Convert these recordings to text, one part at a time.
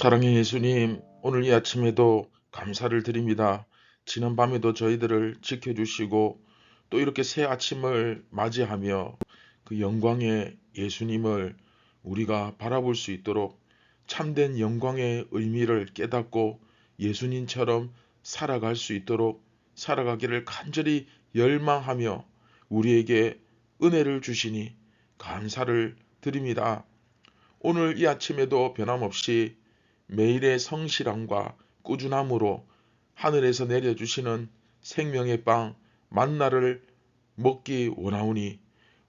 사랑의 예수님, 오늘 이 아침에도 감사를 드립니다. 지난밤에도 저희들을 지켜주시고 또 이렇게 새 아침을 맞이하며 그 영광의 예수님을 우리가 바라볼 수 있도록 참된 영광의 의미를 깨닫고 예수님처럼 살아갈 수 있도록 살아가기를 간절히 열망하며 우리에게 은혜를 주시니 감사를 드립니다. 오늘 이 아침에도 변함없이 매일의 성실함과 꾸준함으로 하늘에서 내려주시는 생명의 빵 만나를 먹기 원하오니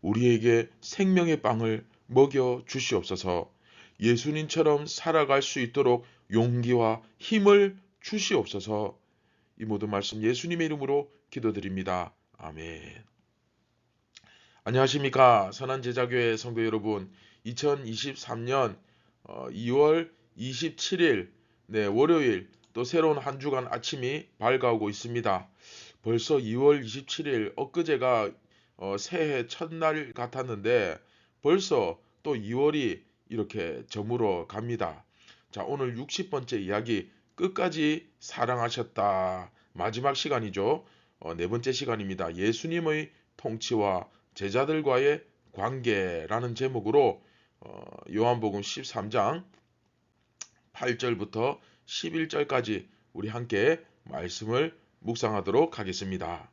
우리에게 생명의 빵을 먹여 주시옵소서. 예수님처럼 살아갈 수 있도록 용기와 힘을 주시옵소서. 이 모든 말씀 예수님의 이름으로 기도드립니다. 아멘. 안녕하십니까 선한제자교회 성도 여러분, 2023년 2월 27일 월요일 또 새로운 한 주간 아침이 밝아오고 있습니다. 벌써 2월 27일 엊그제가 새해 첫날 같았는데 벌써 또 2월이 이렇게 저물어 갑니다. 자, 오늘 60번째 이야기 끝까지 사랑하셨다. 마지막 시간이죠. 네 번째 시간입니다. 예수님의 통치와 제자들과의 관계라는 제목으로 요한복음 13장 8절부터 11절까지 우리 함께 말씀을 묵상하도록 하겠습니다.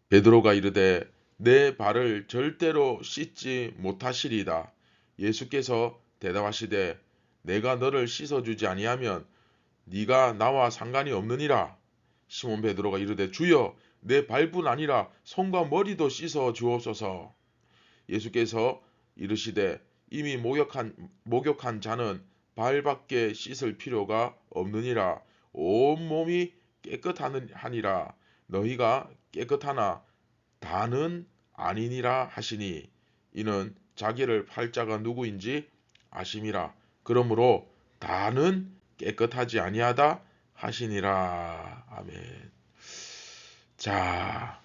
베드로가 이르되 내 발을 절대로 씻지 못하시리다. 예수께서 대답하시되 내가 너를 씻어주지 아니하면 네가 나와 상관이 없느니라. 시몬 베드로가 이르되 주여 내 발뿐 아니라 손과 머리도 씻어 주옵소서. 예수께서 이르시되 이미 목욕한 자는 발밖에 씻을 필요가 없느니라. 온 몸이 깨끗하니라. 너희가 깨끗하나 다는 아니니라 하시니 이는 자기를 팔 자가 누구인지 아심이라. 그러므로 다는 깨끗하지 아니하다 하시니라. 아멘. 자,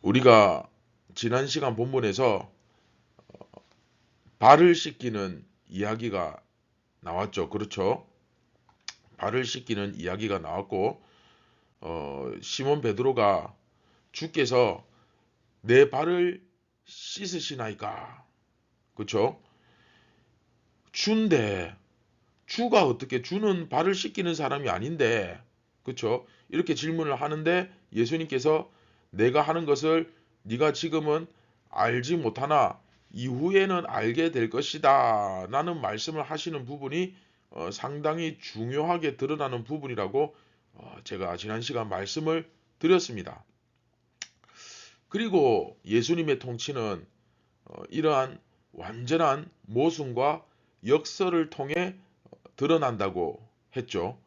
우리가 지난 시간 본문에서 발을 씻기는 이야기가 나왔죠. 그렇죠? 발을 씻기는 이야기가 나왔고 시몬 베드로가 주께서 내 발을 씻으시나이까? 그렇죠? 주인데 주가 어떻게 주는 발을 씻기는 사람이 아닌데 그렇죠? 이렇게 질문을 하는데 예수님께서 내가 하는 것을 네가 지금은 알지 못하나 이후에는 알게 될 것이다 라는 말씀을 하시는 부분이 상당히 중요하게 드러나는 부분이라고 제가 지난 시간 말씀을 드렸습니다. 그리고 예수님의 통치는 이러한 완전한 모순과 역설을 통해 드러난다고 했죠.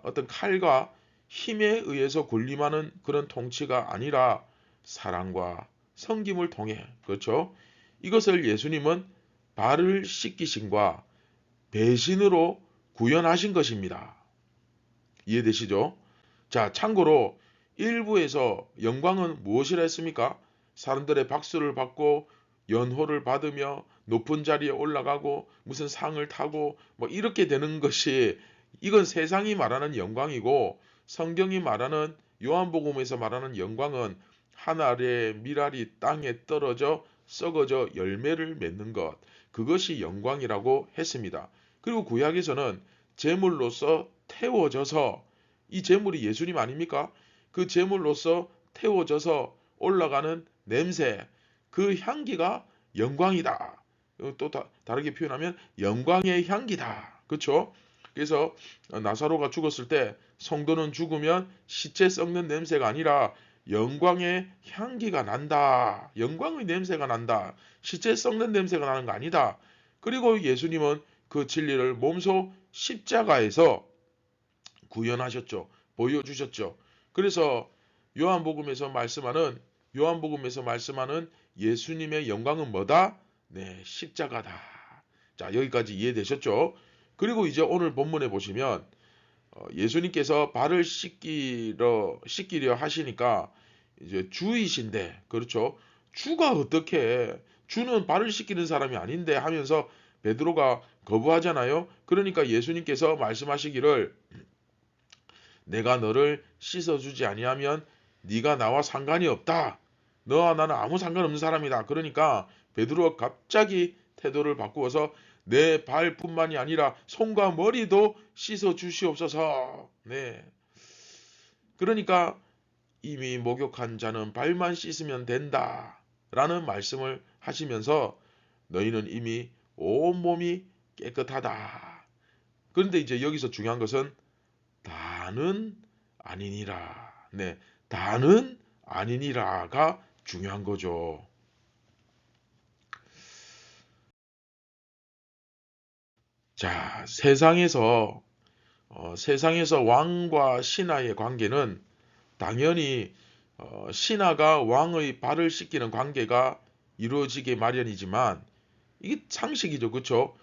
어떤 칼과 힘에 의해서 군림하는 그런 통치가 아니라 사랑과 섬김을 통해, 그렇죠? 이것을 예수님은 발을 씻기심과 배신으로 구현하신 것입니다. 이해되시죠? 자, 참고로 일부에서 영광은 무엇이라 했습니까? 사람들의 박수를 받고 연호를 받으며 높은 자리에 올라가고 무슨 상을 타고 뭐 이렇게 되는 것이 이건 세상이 말하는 영광이고 성경이 말하는 요한복음에서 말하는 영광은 하늘의 밀알이 땅에 떨어져 썩어져 열매를 맺는 것, 그것이 영광이라고 했습니다. 그리고 구약에서는 제물로서 태워져서, 이 제물이 예수님 아닙니까? 그 제물로서 태워져서 올라가는 냄새, 그 향기가 영광이다. 또 다르게 표현하면 영광의 향기다. 그렇죠? 그래서 나사로가 죽었을 때 성도는 죽으면 시체 썩는 냄새가 아니라 영광의 향기가 난다. 영광의 냄새가 난다. 시체 썩는 냄새가 나는 거 아니다. 그리고 예수님은 그 진리를 몸소 십자가에서 구현하셨죠. 보여주셨죠. 그래서 요한복음에서 말씀하는 예수님의 영광은 뭐다? 네, 십자가다. 자, 여기까지 이해되셨죠? 그리고 이제 오늘 본문에 보시면 예수님께서 발을 씻기려 하시니까 이제 주이신데, 그렇죠? 주가 어떻게 주는 발을 씻기는 사람이 아닌데 하면서 베드로가 거부하잖아요. 그러니까 예수님께서 말씀하시기를 내가 너를 씻어주지 아니하면 네가 나와 상관이 없다. 너와 나는 아무 상관없는 사람이다. 그러니까 베드로가 갑자기 태도를 바꾸어서 내 발뿐만이 아니라 손과 머리도 씻어 주시옵소서. 네. 그러니까 이미 목욕한 자는 발만 씻으면 된다. 라는 말씀을 하시면서 너희는 이미 온몸이 깨끗하다. 그런데 이제 여기서 중요한 것은 다는 아니니라. 네. 다는 아니니라가 중요한 거죠. 자, 세상에서 왕과 신하의 관계는 당연히 신하가 왕의 발을 씻기는 관계가 이루어지게 마련이지만 이게 상식이죠. 그렇죠?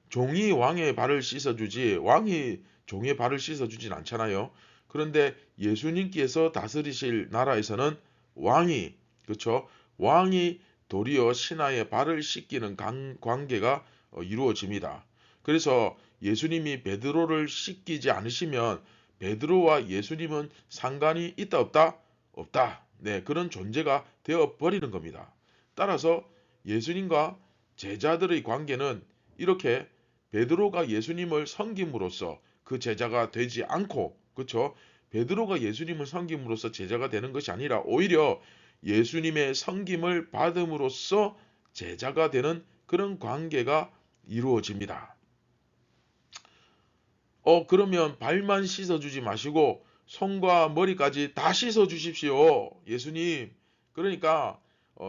종이 왕의 발을 씻어주지 왕이 종의 발을 씻어주진 않잖아요. 그런데 예수님께서 다스리실 나라에서는 왕이 그렇죠? 왕이 도리어 신하의 발을 씻기는 관계가 이루어집니다. 그래서 예수님이 베드로를 씻기지 않으시면 베드로와 예수님은 상관이 있다 없다? 없다. 네, 그런 존재가 되어 버리는 겁니다. 따라서 예수님과 제자들의 관계는 이렇게 베드로가 예수님을 섬김으로써 그 제자가 되지 않고 그렇죠? 베드로가 예수님을 섬김으로써 제자가 되는 것이 아니라 오히려 예수님의 섬김을 받음으로써 제자가 되는 그런 관계가 이루어집니다. 그러면 발만 씻어주지 마시고 손과 머리까지 다 씻어주십시오. 예수님. 그러니까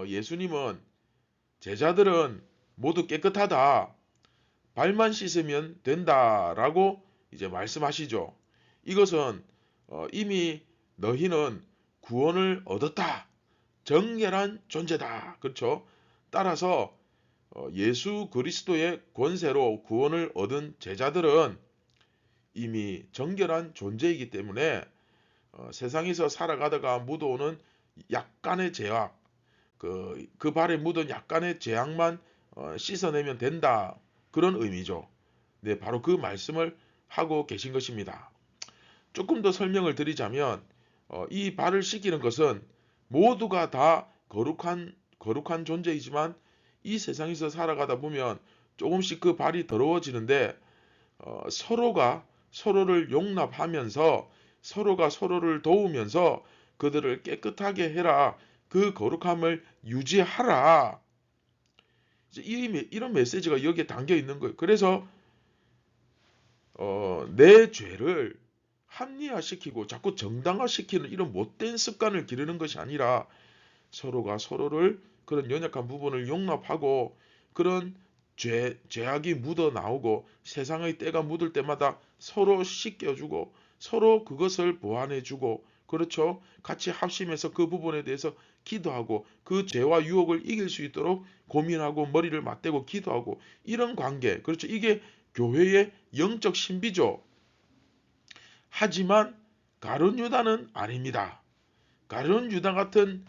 예수님은 제자들은 모두 깨끗하다. 발만 씻으면 된다라고 이제 말씀하시죠. 이것은 이미 너희는 구원을 얻었다. 정결한 존재다. 그렇죠? 따라서 예수 그리스도의 권세로 구원을 얻은 제자들은 이미 정결한 존재이기 때문에 세상에서 살아가다가 묻어오는 약간의 죄악, 그 발에 묻은 약간의 죄악만 씻어내면 된다. 그런 의미죠. 네, 바로 그 말씀을 하고 계신 것입니다. 조금 더 설명을 드리자면 이 발을 씻기는 것은 모두가 다 거룩한 존재이지만 이 세상에서 살아가다 보면 조금씩 그 발이 더러워지는데 서로가 서로를 용납하면서 서로가 서로를 도우면서 그들을 깨끗하게 해라. 그 거룩함을 유지하라. 이런 메시지가 여기에 담겨 있는 거예요. 그래서 내 죄를 합리화시키고 자꾸 정당화시키는 이런 못된 습관을 기르는 것이 아니라 서로가 서로를 그런 연약한 부분을 용납하고 그런 죄악이 묻어 나오고 세상의 때가 묻을 때마다 서로 씻겨주고 서로 그것을 보완해주고 그렇죠. 같이 합심해서 그 부분에 대해서 기도하고 그 죄와 유혹을 이길 수 있도록 고민하고 머리를 맞대고 기도하고 이런 관계 그렇죠. 이게 교회의 영적 신비죠. 하지만 가룟 유다는 아닙니다. 가룟 유다 같은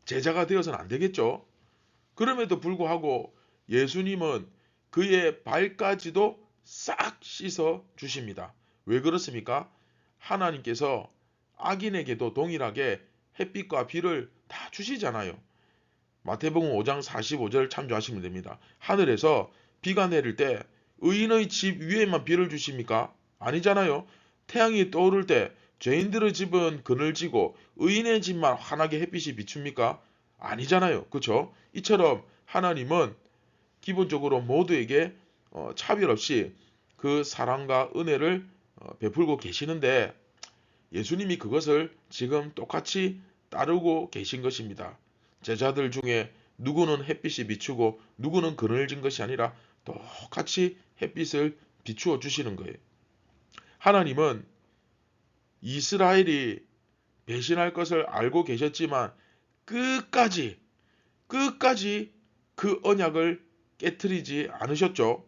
제자가 되어서는 안 되겠죠. 그럼에도 불구하고 예수님은 그의 발까지도 싹 씻어 주십니다. 왜 그렇습니까? 하나님께서 악인에게도 동일하게 햇빛과 비를 다 주시잖아요. 마태복음 5장 45절 참조하시면 됩니다. 하늘에서 비가 내릴 때 의인의 집 위에만 비를 주십니까? 아니잖아요. 태양이 떠오를 때 죄인들의 집은 그늘지고 의인의 집만 환하게 햇빛이 비춥니까? 아니잖아요. 그렇죠? 이처럼 하나님은 기본적으로 모두에게 차별 없이 그 사랑과 은혜를 베풀고 계시는데 예수님이 그것을 지금 똑같이 따르고 계신 것입니다. 제자들 중에 누구는 햇빛이 비추고 누구는 그늘진 것이 아니라 똑같이 햇빛을 비추어 주시는 거예요. 하나님은 이스라엘이 배신할 것을 알고 계셨지만 끝까지 그 언약을 깨뜨리지 않으셨죠.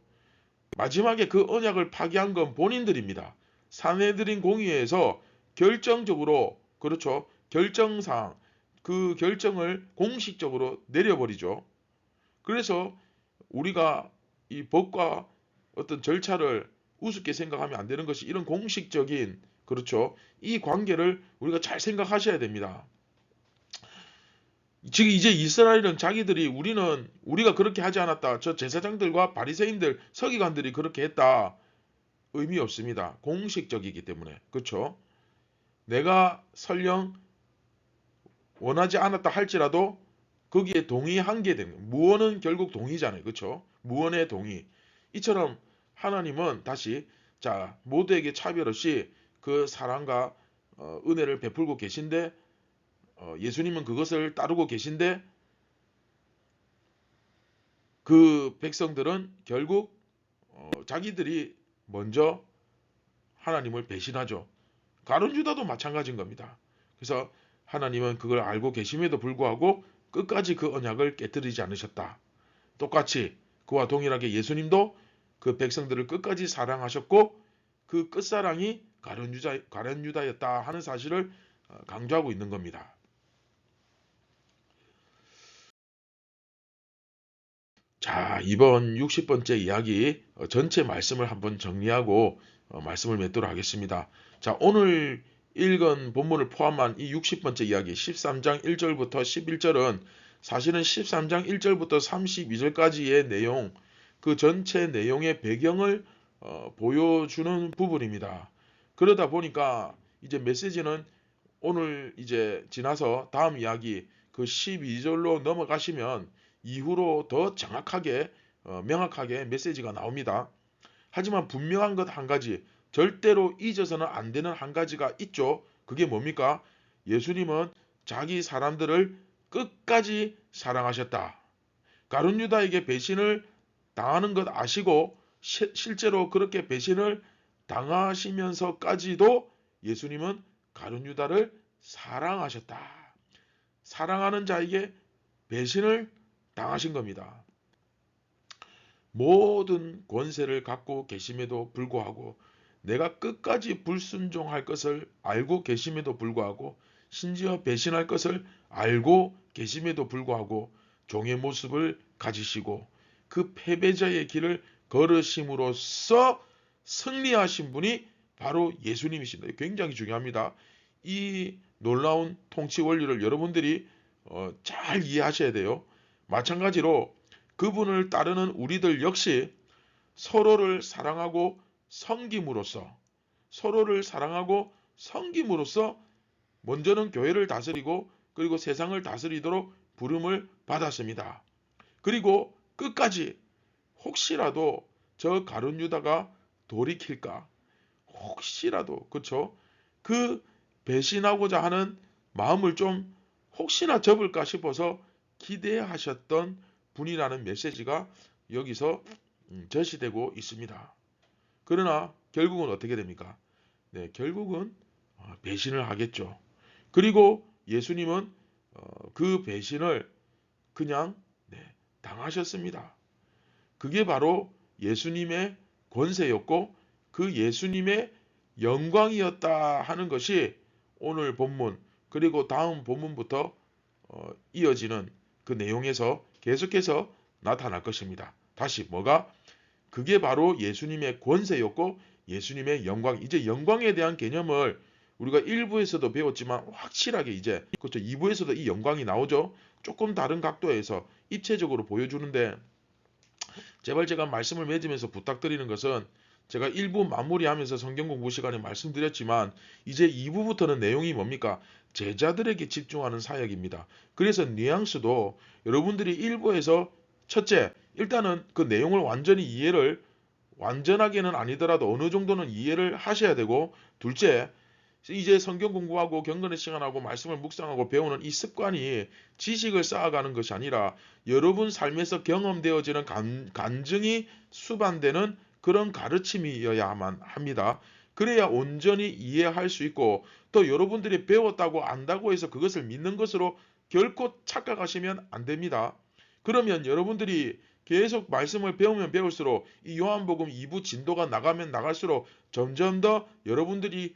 마지막에 그 언약을 파기한 건 본인들입니다. 산헤드린 공의회에서 결정적으로 그렇죠. 결정상 그 결정을 공식적으로 내려버리죠. 그래서 우리가 이 법과 어떤 절차를 우습게 생각하면 안 되는 것이 이런 공식적인, 그렇죠, 이 관계를 우리가 잘 생각하셔야 됩니다. 지금 이제 이스라엘은 자기들이 우리가 그렇게 하지 않았다, 저 제사장들과 바리새인들 서기관들이 그렇게 했다, 의미 없습니다. 공식적이기 때문에. 그렇죠? 내가 설령 원하지 않았다 할지라도 거기에 동의한 게 되는 거예요. 무언은 결국 동의잖아요. 그렇죠? 무언의 동의. 이처럼 하나님은 다시 자 모두에게 차별 없이 그 사랑과 은혜를 베풀고 계신데, 예수님은 그것을 따르고 계신데, 그 백성들은 결국 자기들이 먼저 하나님을 배신하죠. 가룟 유다도 마찬가지인 겁니다. 그래서 하나님은 그걸 알고 계심에도 불구하고 끝까지 그 언약을 깨뜨리지 않으셨다. 똑같이 그와 동일하게 예수님도 그 백성들을 끝까지 사랑하셨고 그 끝사랑이 가룟 유다였다 하는 사실을 강조하고 있는 겁니다. 자, 이번 60번째 이야기 전체 말씀을 한번 정리하고 말씀을 맺도록 하겠습니다. 자, 오늘 읽은 본문을 포함한 이 60번째 이야기 13장 1절부터 11절은 사실은 13장 1절부터 32절까지의 내용, 그 전체 내용의 배경을 보여주는 부분입니다. 그러다 보니까 이제 메시지는 오늘 이제 지나서 다음 이야기 그 12절로 넘어가시면 이후로 더 정확하게 명확하게 메시지가 나옵니다. 하지만 분명한 것 한 가지, 절대로 잊어서는 안 되는 한 가지가 있죠. 그게 뭡니까? 예수님은 자기 사람들을 끝까지 사랑하셨다. 가룟 유다에게 배신을 당하는 것 아시고 실제로 그렇게 배신을 당하시면서까지도 예수님은 가룟 유다를 사랑하셨다. 사랑하는 자에게 배신을 당하신 겁니다. 모든 권세를 갖고 계심에도 불구하고, 내가 끝까지 불순종할 것을 알고 계심에도 불구하고, 심지어 배신할 것을 알고 계심에도 불구하고 종의 모습을 가지시고 그 패배자의 길을 걸으심으로써 승리하신 분이 바로 예수님이십니다. 굉장히 중요합니다. 이 놀라운 통치 원리를 여러분들이 잘 이해하셔야 돼요. 마찬가지로 그분을 따르는 우리들 역시 서로를 사랑하고 섬김으로써 먼저는 교회를 다스리고 그리고 세상을 다스리도록 부름을 받았습니다. 그리고 끝까지 혹시라도 저 가룟 유다가 돌이킬까, 혹시라도, 그쵸, 그 배신하고자 하는 마음을 좀 혹시나 접을까 싶어서 기대하셨던 분이라는 메시지가 여기서 제시되고 있습니다. 그러나 결국은 어떻게 됩니까? 네, 결국은 배신을 하겠죠. 그리고 예수님은 그 배신을 그냥 당하셨습니다. 그게 바로 예수님의 권세였고 그 예수님의 영광이었다 하는 것이 오늘 본문 그리고 다음 본문부터 이어지는 그 내용에서 계속해서 나타날 것입니다. 다시 뭐가? 그게 바로 예수님의 권세였고 예수님의 영광. 이제 영광에 대한 개념을 우리가 1부에서도 배웠지만 확실하게 이제 그렇죠. 2부에서도 이 영광이 나오죠. 조금 다른 각도에서 입체적으로 보여주는데, 제발 제가 말씀을 맺으면서 부탁드리는 것은, 제가 1부 마무리하면서 성경 공부 시간에 말씀드렸지만 이제 2부부터는 내용이 뭡니까? 제자들에게 집중하는 사역입니다. 그래서 뉘앙스도 여러분들이 1부에서 첫째, 일단은 그 내용을 완전하게는 아니더라도 어느 정도는 이해를 하셔야 되고, 둘째, 이제 성경 공부하고 경건의 시간하고 말씀을 묵상하고 배우는 이 습관이 지식을 쌓아가는 것이 아니라 여러분 삶에서 경험되어지는 간증이 수반되는 그런 가르침이어야만 합니다. 그래야 온전히 이해할 수 있고, 또 여러분들이 배웠다고 안다고 해서 그것을 믿는 것으로 결코 착각하시면 안 됩니다. 그러면 여러분들이 계속 말씀을 배우면 배울수록 이 요한복음 2부 진도가 나가면 나갈수록 점점 더 여러분들이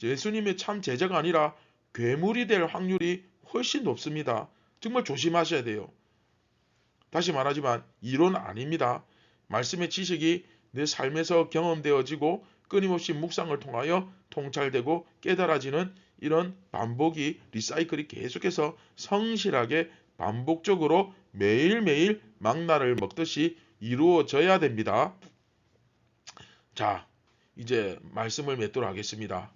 예수님의 참 제자가 아니라 괴물이 될 확률이 훨씬 높습니다. 정말 조심하셔야 돼요. 다시 말하지만 이론 아닙니다. 말씀의 지식이 내 삶에서 경험되어지고 끊임없이 묵상을 통하여 통찰되고 깨달아지는 이런 반복이 리사이클이 계속해서 성실하게 반복적으로 매일매일 망나를 먹듯이 이루어져야 됩니다. 자, 이제 말씀을 맺도록 하겠습니다.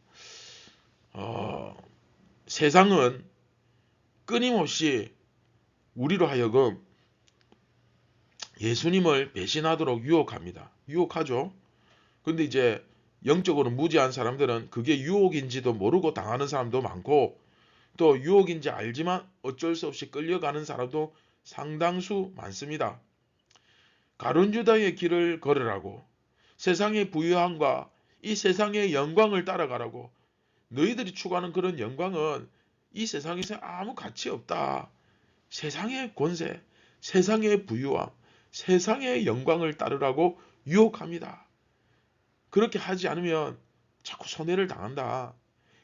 세상은 끊임없이 우리로 하여금 예수님을 배신하도록 유혹합니다. 유혹하죠. 근데 이제 영적으로 무지한 사람들은 그게 유혹인지도 모르고 당하는 사람도 많고, 또 유혹인지 알지만 어쩔 수 없이 끌려가는 사람도 상당수 많습니다. 가룟 유다의 길을 걸으라고, 세상의 부유함과 이 세상의 영광을 따라가라고, 너희들이 추구하는 그런 영광은 이 세상에서 아무 가치 없다. 세상의 권세, 세상의 부유함, 세상의 영광을 따르라고 유혹합니다. 그렇게 하지 않으면 자꾸 손해를 당한다.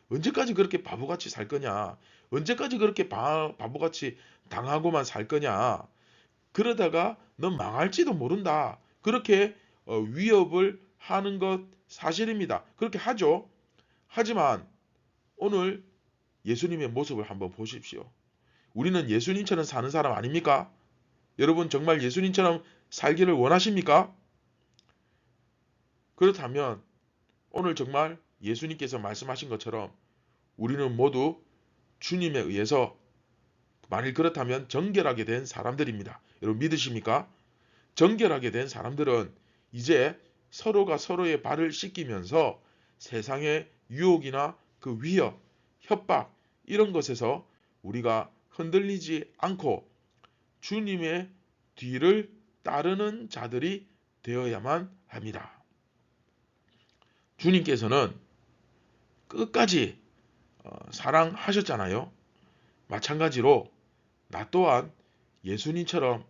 언제까지 그렇게 바보같이 살 거냐? 언제까지 그렇게 바보같이 당하고만 살 거냐? 그러다가 넌 망할지도 모른다. 그렇게 위협을 하는 것 사실입니다. 그렇게 하죠. 하지만 오늘 예수님의 모습을 한번 보십시오. 우리는 예수님처럼 사는 사람 아닙니까? 여러분 정말 예수님처럼 살기를 원하십니까? 그렇다면 오늘 정말 예수님께서 말씀하신 것처럼 우리는 모두 주님에 의해서, 만일 그렇다면 정결하게 된 사람들입니다. 여러분 믿으십니까? 정결하게 된 사람들은 이제 서로가 서로의 발을 씻기면서 세상의 유혹이나 그 위협, 협박 이런 것에서 우리가 흔들리지 않고 주님의 뒤를 따르는 자들이 되어야만 합니다. 주님께서는 끝까지 사랑하셨잖아요. 마찬가지로 나 또한 예수님처럼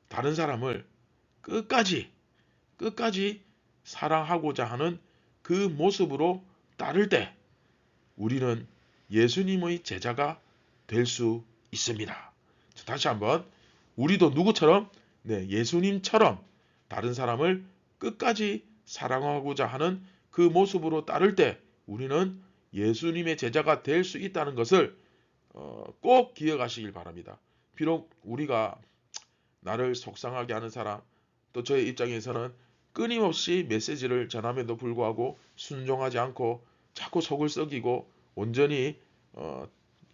다른 사람을 끝까지 사랑하고자 하는 그 모습으로 따를 때 우리는 예수님의 제자가 될 수 있습니다. 다시 한번, 우리도 누구처럼? 네, 예수님처럼 다른 사람을 끝까지 사랑하고자 하는 그 모습으로 따를 때 우리는 예수님의 제자가 될 수 있다는 것을 꼭 기억하시길 바랍니다. 비록 우리가 나를 속상하게 하는 사람, 또 저의 입장에서는 끊임없이 메시지를 전함에도 불구하고 순종하지 않고 자꾸 속을 썩이고 온전히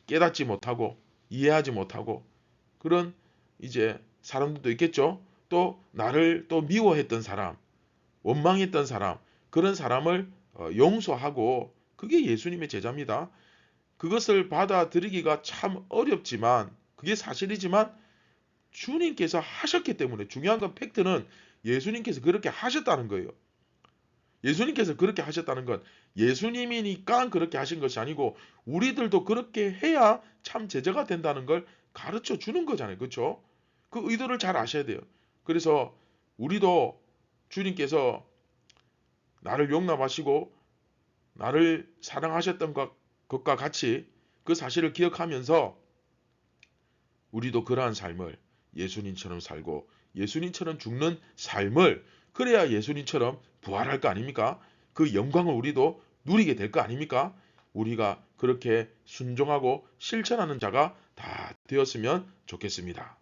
깨닫지 못하고 이해하지 못하고 그런 이제 사람들도 있겠죠. 또 나를 또 미워했던 사람, 원망했던 사람, 그런 사람을 용서하고, 그게 예수님의 제자입니다. 그것을 받아들이기가 참 어렵지만, 그게 사실이지만 주님께서 하셨기 때문에, 중요한 건 팩트는 예수님께서 그렇게 하셨다는 거예요. 예수님께서 그렇게 하셨다는 건 예수님이니까 그렇게 하신 것이 아니고 우리들도 그렇게 해야 참 제자가 된다는 걸 가르쳐 주는 거잖아요. 그렇죠? 그 의도를 잘 아셔야 돼요. 그래서 우리도 주님께서 나를 용납하시고 나를 사랑하셨던 것과 같이 그 사실을 기억하면서 우리도 그러한 삶을 예수님처럼 살고 예수님처럼 죽는 삶을, 그래야 예수님처럼 부활할 거 아닙니까? 그 영광을 우리도 누리게 될 거 아닙니까? 우리가 그렇게 순종하고 실천하는 자가 다 되었으면 좋겠습니다.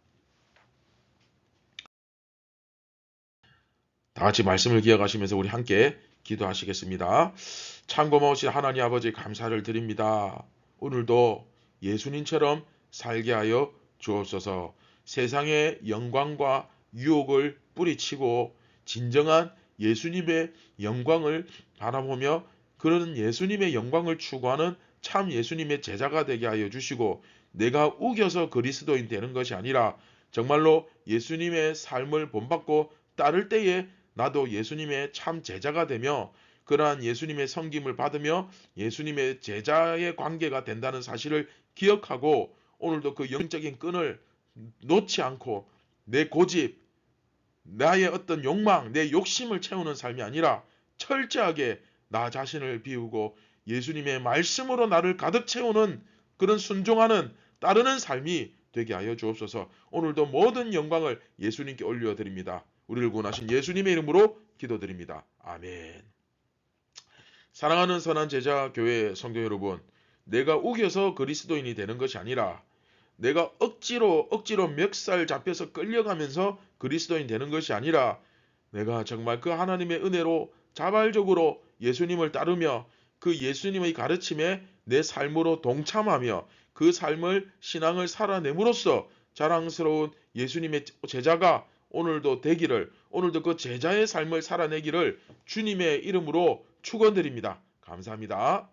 다 같이 말씀을 기억하시면서 우리 함께 기도하시겠습니다. 참 고마우신 하나님 아버지 감사를 드립니다. 오늘도 예수님처럼 살게 하여 주옵소서. 세상의 영광과 유혹을 뿌리치고 진정한 예수님의 영광을 바라보며 그런 예수님의 영광을 추구하는 참 예수님의 제자가 되게 하여 주시고, 내가 우겨서 그리스도인 되는 것이 아니라 정말로 예수님의 삶을 본받고 따를 때에 나도 예수님의 참 제자가 되며 그러한 예수님의 섬김을 받으며 예수님의 제자의 관계가 된다는 사실을 기억하고, 오늘도 그 영적인 끈을 놓지 않고 내 고집, 나의 어떤 욕망, 내 욕심을 채우는 삶이 아니라 철저하게 나 자신을 비우고 예수님의 말씀으로 나를 가득 채우는 그런 순종하는 따르는 삶이 되게 하여 주옵소서. 오늘도 모든 영광을 예수님께 올려드립니다. 우리를 구원하신 예수님의 이름으로 기도드립니다. 아멘. 사랑하는 선한 제자 교회 성도 여러분, 내가 우겨서 그리스도인이 되는 것이 아니라 내가 억지로 멱살 잡혀서 끌려가면서 그리스도인 되는 것이 아니라 내가 정말 그 하나님의 은혜로 자발적으로 예수님을 따르며 그 예수님의 가르침에 내 삶으로 동참하며 그 삶을 신앙을 살아냄으로써 자랑스러운 예수님의 제자가 오늘도 되기를, 오늘도 그 제자의 삶을 살아내기를 주님의 이름으로 축원드립니다. 감사합니다.